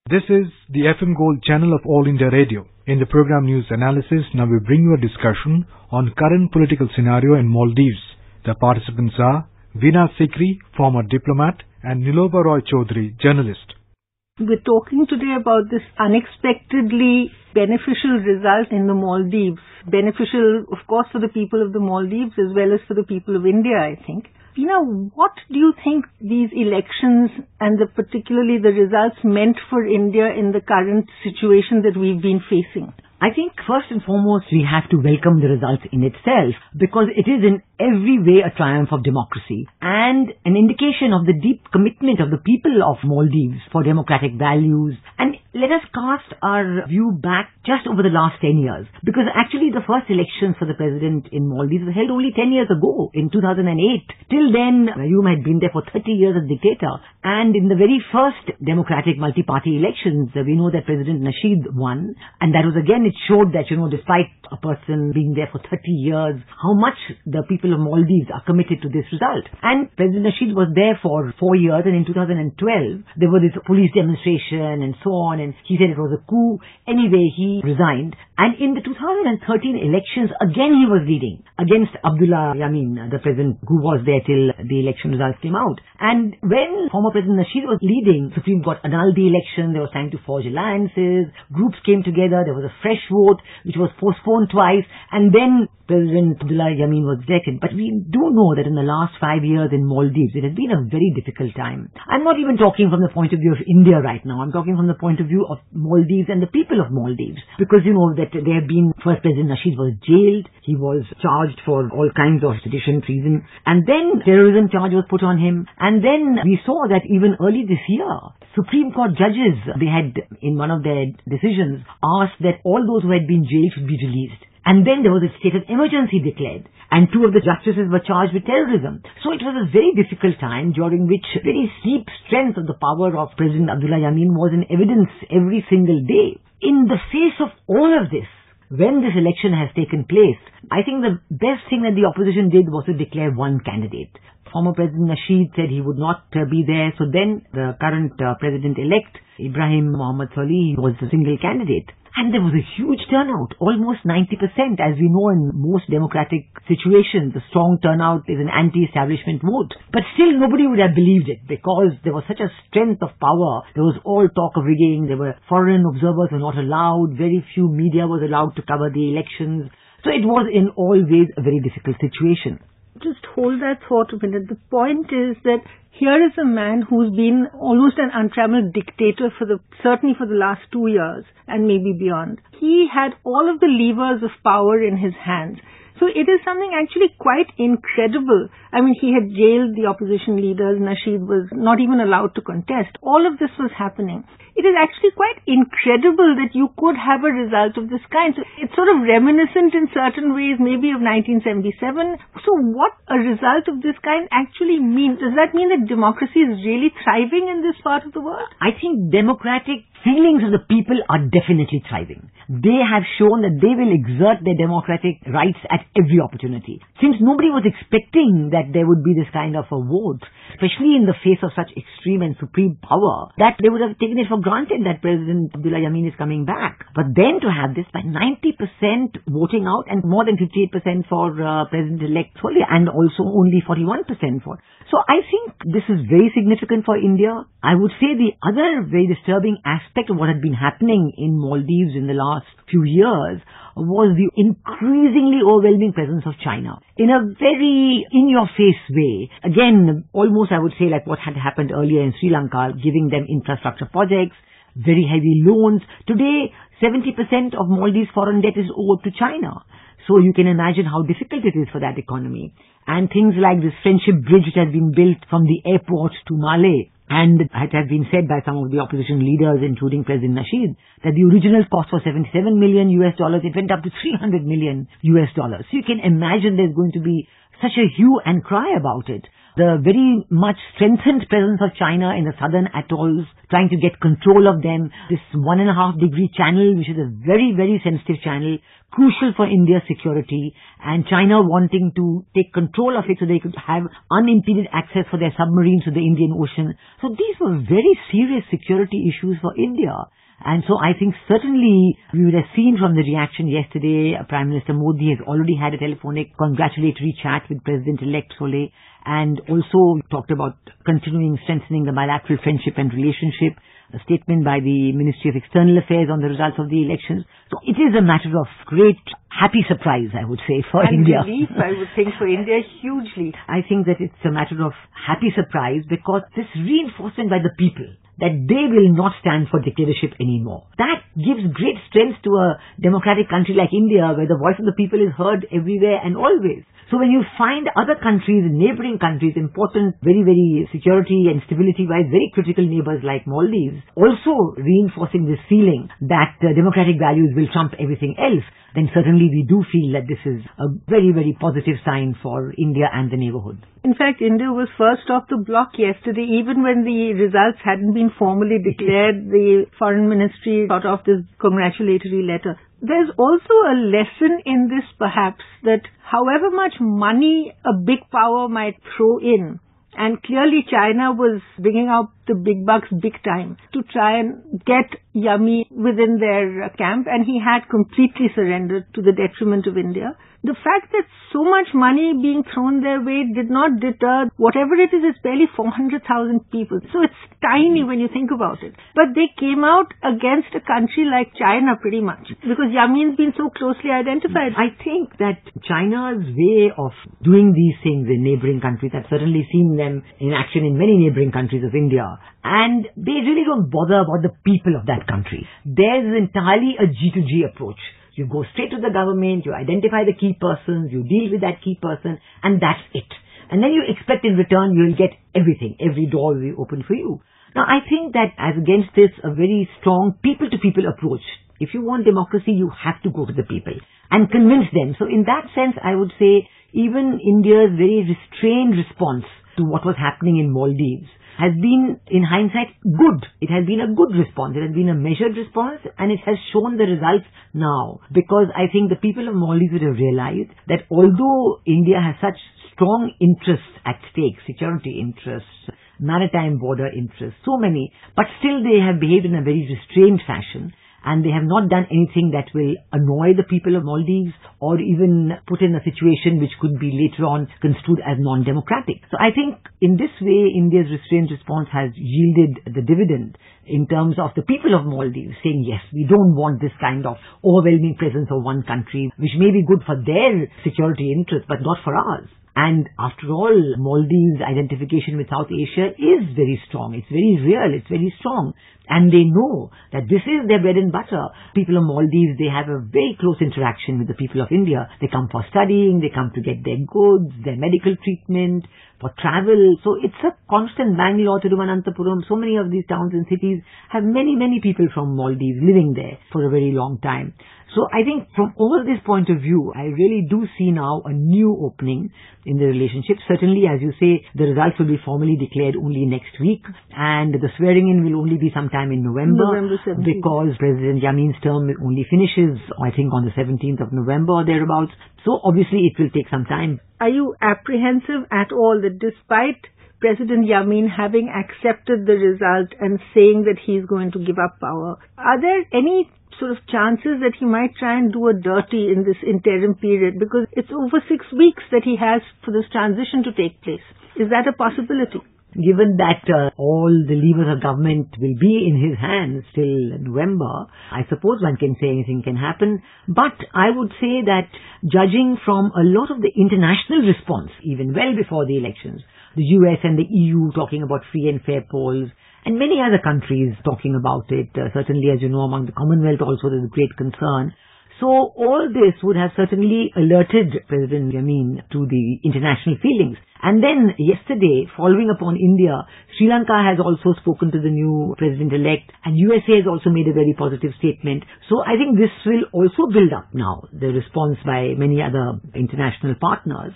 This is the FM Gold channel of All India Radio. In the program News Analysis, now we bring you a discussion on current political scenario in Maldives. The participants are Veena Sikri, former diplomat, and Niloba Roy Chaudhary, journalist. We're talking today about this unexpectedly beneficial result in the Maldives. Beneficial, of course, for the people of the Maldives as well as for the people of India, I think. Veena, what do you think these elections and particularly the results meant for India in the current situation that we've been facing? I think first and foremost we have to welcome the results in itself because it is in every way a triumph of democracy and an indication of the deep commitment of the people of Maldives for democratic values. And let us cast our view back just over the last 10 years because actually the first elections for the president in Maldives were held only 10 years ago in 2008. Till then, Ayub had been there for 30 years as dictator, and in the very first democratic multi-party elections, we know that President Nasheed won, and that was again, it showed that, despite a person being there for 30 years, how much the people of Maldives are committed to this result. And President Nasheed was there for 4 years, and in 2012, there was this police demonstration and so on, and he said it was a coup. Anyway, he resigned. And in the 2013 elections, again he was leading against Abdullah Yameen, the president who was there till the election results came out. And when former President Nasheed was leading, Supreme Court annulled the election, they were trying to forge alliances, groups came together, there was a fresh vote which was postponed twice, and then President Abdullah Yameen was elected. But we do know that in the last 5 years in Maldives, it has been a very difficult time. I'm not even talking from the point of view of India right now. I'm talking from the point of view of Maldives and the people of Maldives. Because that there have been, first President Nasheed was jailed, he was charged for all kinds of sedition, treason, and then terrorism charge was put on him. And then we saw that even early this year, Supreme Court judges, they had in one of their decisions asked that all those who had been jailed should be released. And then there was a state of emergency declared. And 2 of the justices were charged with terrorism. So it was a very difficult time during which very steep strength of the power of President Abdullah Yameen was in evidence every single day. In the face of all of this, when this election has taken place, I think the best thing that the opposition did was to declare one candidate. Former President Nasheed said he would not be there. So then the current president-elect, Ibrahim Mohammed Solih, was the single candidate. And there was a huge turnout, almost 90%. As we know in most democratic situations, the strong turnout is an anti-establishment vote. But still nobody would have believed it because there was such a strength of power. There was all talk of rigging. There were foreign observers were not allowed. Very few media was allowed to cover the elections. So it was in all ways a very difficult situation. Just hold that thought a minute. The point is that here is a man who's been almost an untrammeled dictator certainly for the last 2 years and maybe beyond. He had all of the levers of power in his hands. So it is something actually quite incredible. I mean, he had jailed the opposition leaders. Nasheed was not even allowed to contest. All of this was happening. It is actually quite incredible that you could have a result of this kind. So it's sort of reminiscent in certain ways, maybe of 1977. So what a result of this kind actually means? Does that mean that democracy is really thriving in this part of the world? I think democratic feelings of the people are definitely thriving. They have shown that they will exert their democratic rights at every opportunity. Since nobody was expecting that there would be this kind of a vote, especially in the face of such extreme and supreme power, that they would have taken it for granted that President Abdullah Yameen is coming back. But then to have this by 90% voting out and more than 58% for President-elect Solih and also only 41% for. So I think this is very significant for India. I would say the other very disturbing aspect of what had been happening in Maldives in the last few years was the increasingly overwhelming presence of China in a very in-your-face way. Again, almost I would say like what had happened earlier in Sri Lanka, giving them infrastructure projects, very heavy loans. Today, 70% of Maldives' foreign debt is owed to China. So you can imagine how difficult it is for that economy. And things like this friendship bridge that has been built from the airport to Malé. And it has been said by some of the opposition leaders, including President Nasheed, that the original cost was $77 million. It went up to $300 million. So you can imagine there's going to be such a hue and cry about it. The very much strengthened presence of China in the southern atolls trying to get control of them. This 1.5-degree channel, which is a very, very sensitive channel, crucial for India's security, and China wanting to take control of it so they could have unimpeded access for their submarines to the Indian Ocean. So these were very serious security issues for India. And so I think certainly we would have seen from the reaction yesterday, Prime Minister Modi has already had a telephonic congratulatory chat with President-elect Solé, and also talked about continuing strengthening the bilateral friendship and relationship. A statement by the Ministry of External Affairs on the results of the elections. So it is a matter of great happy surprise, I would say, for India. And relief, I would think, for India hugely. I think that it's a matter of happy surprise because this reinforcement by the people that they will not stand for dictatorship anymore. That gives great strength to a democratic country like India, where the voice of the people is heard everywhere and always. So when you find other countries, neighboring countries, important, very, very security and stability-wise, very critical neighbors like Maldives, also reinforcing this feeling that democratic values will trump everything else, then certainly we do feel that this is a very, very positive sign for India and the neighborhood. In fact, India was first off the block yesterday. Even when the results hadn't been formally declared, the Foreign Ministry got off this congratulatory letter. There's also a lesson in this, perhaps, that however much money a big power might throw in, and clearly China was bringing out the big bucks big time to try and get Yami within their camp, and he had completely surrendered to the detriment of India. The fact that so much money being thrown their way did not deter. Whatever it is, it's barely 400,000 people. So it's tiny when you think about it. But they came out against a country like China pretty much, because Yamin's been so closely identified. I think that China's way of doing these things in neighboring countries, I've certainly seen them in action in many neighboring countries of India, and they really don't bother about the people of that country. Theirs is entirely a G2G approach. You go straight to the government, you identify the key persons, you deal with that key person, and that's it. And then you expect in return you'll get everything. Every door will be open for you. Now, I think that as against this, a very strong people-to-people approach. If you want democracy, you have to go to the people and convince them. So in that sense, I would say even India's very restrained response to what was happening in Maldives has been, in hindsight, good. It has been a good response. It has been a measured response, and it has shown the results now. Because I think the people of Maldives would have realized that although India has such strong interests at stake, security interests, maritime border interests, so many, but still they have behaved in a very restrained fashion. And they have not done anything that will annoy the people of Maldives or even put in a situation which could be later on construed as non-democratic. So I think in this way, India's restrained response has yielded the dividend in terms of the people of Maldives saying, yes, we don't want this kind of overwhelming presence of one country, which may be good for their security interests, but not for ours. And after all, Maldives' identification with South Asia is very strong. It's very real. It's very strong. And they know that this is their bread and butter. People of Maldives, they have a very close interaction with the people of India. They come for studying, they come to get their goods, their medical treatment, for travel. So it's a constant. Bangalore, Thiruvananthapuram, so many of these towns and cities have many, many people from Maldives living there for a very long time. So I think from all this point of view, I really do see now a new opening in the relationship. Certainly, as you say, the results will be formally declared only next week, and the swearing in will only be sometime in November 17th. Because President Yamin's term only finishes, I think, on the 17th of November or thereabouts. So obviously it will take some time. Are you apprehensive at all that despite President Yamin having accepted the result and saying that he's going to give up power, are there any sort of chances that he might try and do a dirty in this interim period? Because it's over 6 weeks that he has for this transition to take place. Is that a possibility? Given that all the levers of government will be in his hands till November, I suppose one can say anything can happen. But I would say that judging from a lot of the international response, even well before the elections, the US and the EU talking about free and fair polls, and many other countries talking about it, certainly, as you know, among the Commonwealth also there's great concern. So all this would have certainly alerted President Yamin to the international feelings. And then yesterday, following upon India, Sri Lanka has also spoken to the new president-elect, and USA has also made a very positive statement. So I think this will also build up now, the response by many other international partners.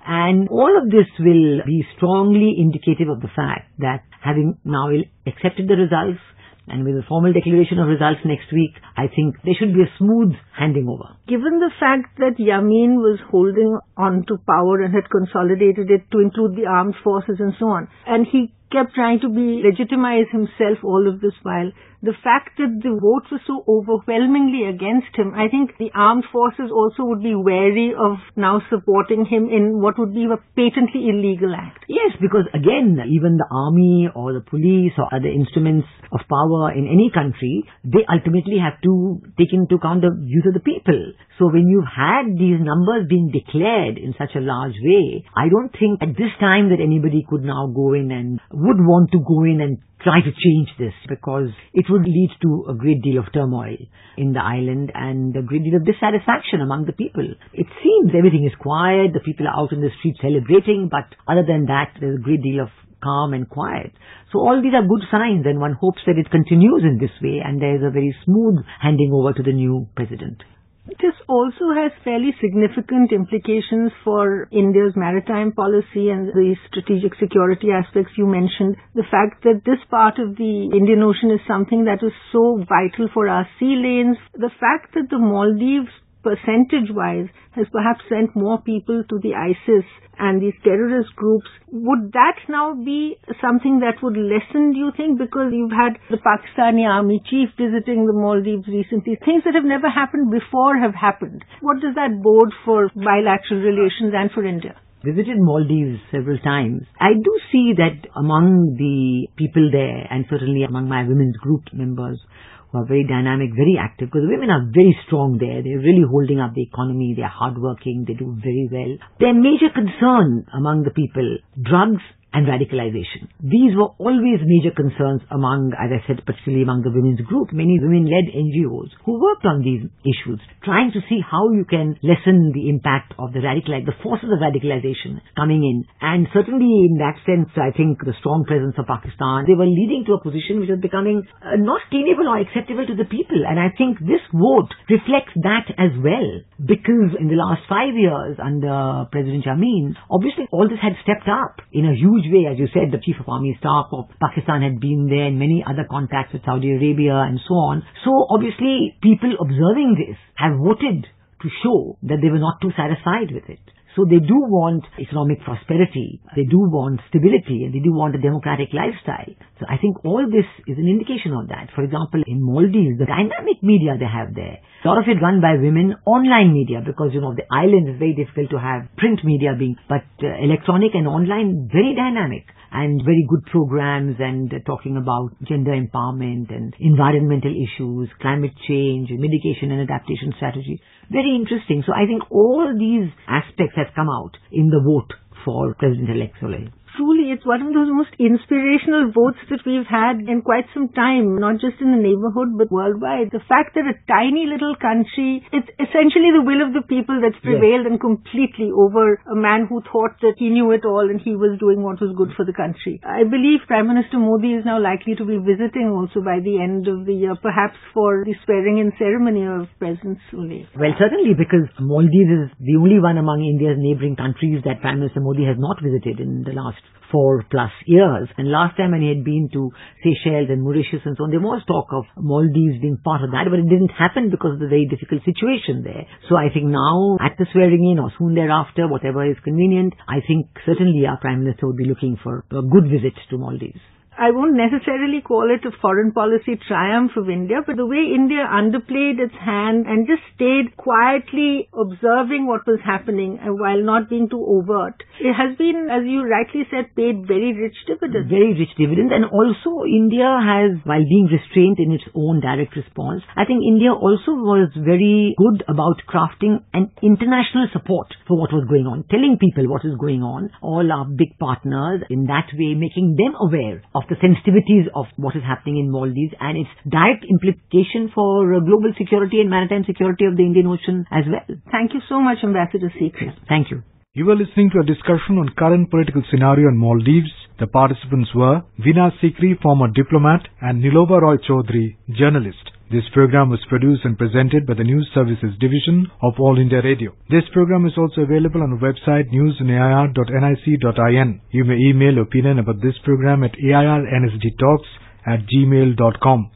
And all of this will be strongly indicative of the fact that having now accepted the results, and with a formal declaration of results next week, I think there should be a smooth handing over. Given the fact that Yameen was holding on to power and had consolidated it to include the armed forces and so on, and he kept trying to legitimize himself all of this while, the fact that the votes were so overwhelmingly against him, I think the armed forces also would be wary of now supporting him in what would be a patently illegal act. Yes, because again, even the army or the police or other instruments of power in any country, they ultimately have to take into account the views of the people. So when you've had these numbers being declared in such a large way, I don't think at this time that anybody could now go in and would want to go in and try to change this, because it would lead to a great deal of turmoil in the island and a great deal of dissatisfaction among the people. It seems everything is quiet, the people are out in the streets celebrating, but other than that, there's a great deal of calm and quiet. So all these are good signs, and one hopes that it continues in this way and there's a very smooth handing over to the new president. This also has fairly significant implications for India's maritime policy and the strategic security aspects you mentioned. The fact that this part of the Indian Ocean is something that is so vital for our sea lanes. The fact that the Maldives, percentage-wise, has perhaps sent more people to the ISIS and these terrorist groups. Would that now be something that would lessen, do you think? Because you've had the Pakistani army chief visiting the Maldives recently. Things that have never happened before have happened. What does that bode for bilateral relations and for India? Visited Maldives several times. I do see that among the people there, and certainly among my women's group members, who are very dynamic, very active, because the women are very strong there. They're really holding up the economy. They're hardworking. They do very well. Their major concern among the people, drugs and radicalization. These were always major concerns among, as I said, particularly among the women's group. Many women-led NGOs who worked on these issues, trying to see how you can lessen the impact of the forces of radicalization coming in. And certainly in that sense, I think the strong presence of Pakistan, they were leading to a position which was becoming not tenable or acceptable to the people. And I think this vote reflects that as well. Because in the last 5 years under President Yameen, obviously all this had stepped up in a huge way. As you said, the Chief of Army Staff of Pakistan had been there and many other contacts with Saudi Arabia and so on. So obviously people observing this have voted to show that they were not too satisfied with it. So they do want economic prosperity, they do want stability, and they do want a democratic lifestyle. So I think all this is an indication of that. For example, in Maldives, the dynamic media they have there, a lot of it run by women, online media, because, the island is very difficult to have print media but electronic and online, very dynamic. And very good programs and talking about gender empowerment and environmental issues, climate change, mitigation and adaptation strategy. Very interesting. So I think all these aspects have come out in the vote for President-elect Solih. Truly, it's one of those most inspirational votes that we've had in quite some time, not just in the neighborhood, but worldwide. The fact that a tiny little country, it's essentially the will of the people that's prevailed and completely over a man who thought that he knew it all and he was doing what was good for the country. I believe Prime Minister Modi is now likely to be visiting also by the end of the year, perhaps for the swearing-in ceremony of President Solih. Well, certainly, because Maldives is the only one among India's neighboring countries that Prime Minister Modi has not visited in the last 4+ years. And last time when he had been to Seychelles and Mauritius and so on, there was talk of Maldives being part of that, but it didn't happen because of the very difficult situation there. So I think now, at the swearing-in or soon thereafter, whatever is convenient, I think certainly our Prime Minister would be looking for a good visit to Maldives. I won't necessarily call it a foreign policy triumph of India, but the way India underplayed its hand and just stayed quietly observing what was happening while not being too overt, it has been, as you rightly said, paid very rich dividends. Very rich dividends. And also India has, while being restrained in its own direct response, I think India also was very good about crafting an international support for what was going on, telling people what is going on, all our big partners, in that way making them aware of the sensitivities of what is happening in Maldives and its direct implication for global security and maritime security of the Indian Ocean as well. Thank you so much, Ambassador Sikri. Thank you. You were listening to a discussion on current political scenario in Maldives. The participants were Veena Sikri, former diplomat, and Niloba Roy Chaudhary, journalist. This program was produced and presented by the News Services Division of All India Radio. This program is also available on the website newsinair.nic.in. You may email opinion about this program at airnsdtalks@gmail.com.